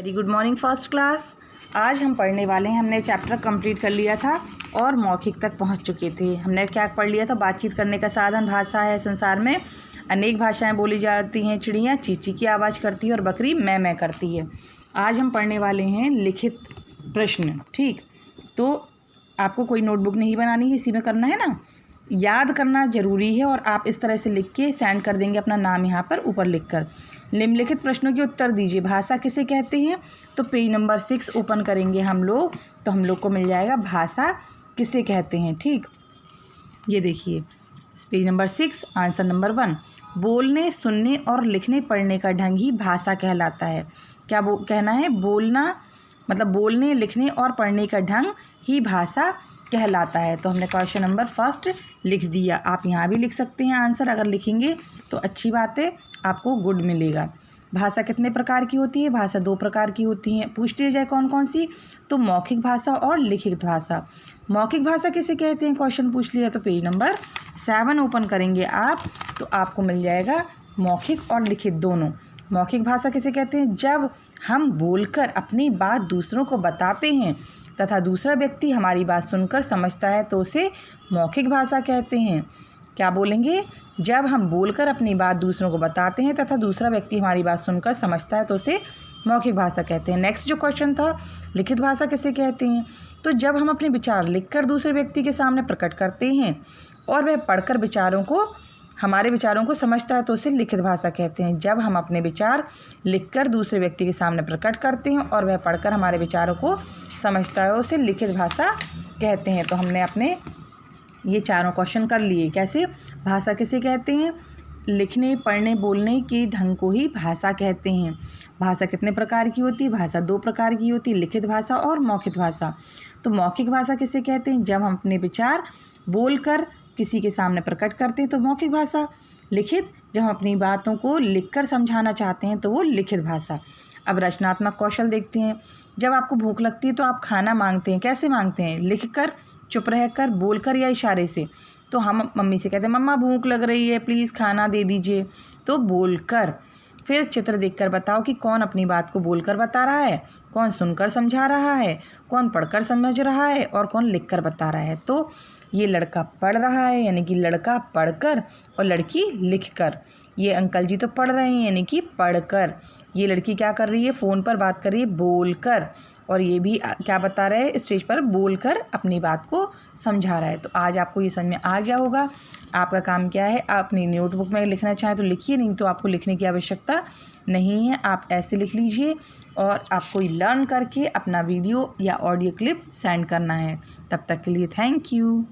Very good morning first class. आज हम पढ़ने वाले हैं। हमने चैप्टर कंप्लीट कर लिया था और मौखिक तक पहुंच चुके थे। हमने क्या पढ़ लिया था? बातचीत करने का साधन भाषा है। संसार में अनेक भाषाएं बोली जाती हैं। चिड़िया चींची की आवाज़ करती है और बकरी मैं करती है। आज हम पढ़ने वाले हैं लिखित प्रश्न। ठीक, तो आपको कोई नोटबुक नहीं बनानी है, इसी में करना है ना। याद करना ज़रूरी है और आप इस तरह से लिख के सेंड कर देंगे अपना नाम यहाँ पर ऊपर लिखकर। निम्नलिखित प्रश्नों के उत्तर दीजिए। भाषा किसे कहते हैं? तो पेज नंबर 6 ओपन करेंगे हम लोग, तो हम लोग को मिल जाएगा भाषा किसे कहते हैं। ठीक, ये देखिए पेज नंबर 6 आंसर नंबर 1। बोलने, सुनने और लिखने पढ़ने का ढंग ही भाषा कहलाता है। क्या कहना है? बोलना मतलब बोलने, लिखने और पढ़ने का ढंग ही भाषा कहलाता है। तो हमने क्वेश्चन नंबर 1 लिख दिया। आप यहाँ भी लिख सकते हैं आंसर, अगर लिखेंगे तो अच्छी बात है, आपको गुड मिलेगा। भाषा कितने प्रकार की होती है? भाषा 2 प्रकार की होती हैं। पूछ लिया जाए कौन कौन सी? तो मौखिक भाषा और लिखित भाषा। मौखिक भाषा किसे कहते हैं? क्वेश्चन पूछ लिया तो पेज नंबर 7 ओपन करेंगे आप, तो आपको मिल जाएगा मौखिक और लिखित दोनों। मौखिक भाषा किसे कहते हैं? जब हम बोलकर अपनी बात दूसरों को बताते हैं तथा दूसरा व्यक्ति हमारी बात सुनकर समझता है तो उसे मौखिक भाषा कहते हैं। क्या बोलेंगे? जब हम बोलकर अपनी बात दूसरों को बताते हैं तथा दूसरा व्यक्ति हमारी बात सुनकर समझता है तो उसे मौखिक भाषा कहते हैं। नेक्स्ट जो क्वेश्चन था, लिखित भाषा किसे कहते हैं? तो जब हम अपने विचार लिखकर दूसरे व्यक्ति के सामने प्रकट करते हैं और वह पढ़कर हमारे विचारों को समझता है तो उसे लिखित भाषा कहते हैं। जब हम अपने विचार लिखकर दूसरे व्यक्ति के सामने प्रकट करते हैं और वह पढ़कर हमारे विचारों को समझता है उसे लिखित भाषा कहते हैं। तो हमने अपने ये चारों क्वेश्चन कर लिए। कैसे? भाषा किसे कहते हैं? लिखने, पढ़ने, बोलने के ढंग को ही भाषा कहते हैं। भाषा कितने प्रकार की होती है? भाषा 2 प्रकार की होती है, लिखित भाषा और मौखिक भाषा। तो मौखिक भाषा किसे कहते हैं? जब हम अपने विचार बोलकर किसी के सामने प्रकट करते हैं तो मौखिक भाषा। लिखित, जब हम अपनी बातों को लिखकर समझाना चाहते हैं तो वो लिखित भाषा। अब रचनात्मक कौशल देखते हैं। जब आपको भूख लगती है तो आप खाना मांगते हैं। कैसे मांगते हैं? लिखकर, चुप रहकर, बोलकर या इशारे से। तो हम मम्मी से कहते हैं मम्मा भूख लग रही है, प्लीज़ खाना दे दीजिए, तो बोलकर। फिर चित्र देखकर बताओ कि कौन अपनी बात को बोलकर बता रहा है, कौन सुनकर समझा रहा है, कौन पढ़कर समझ रहा है और कौन लिखकर बता रहा है। तो ये लड़का पढ़ रहा है यानी कि लड़का पढ़कर और लड़की लिखकर। ये अंकल जी तो पढ़ रहे हैं यानी कि पढ़कर। ये लड़की क्या कर रही है? फ़ोन पर बात कर रही है बोलकर। और ये भी क्या बता रहा है? स्टेज पर बोलकर अपनी बात को समझा रहा है। तो आज आपको ये समझ में आ गया होगा। आपका काम क्या है? आप अपनी नोटबुक में लिखना चाहें तो लिखिए, नहीं तो आपको लिखने की आवश्यकता नहीं है। आप ऐसे लिख लीजिए और आपको लर्न करके अपना वीडियो या ऑडियो क्लिप सेंड करना है। तब तक के लिए थैंक यू।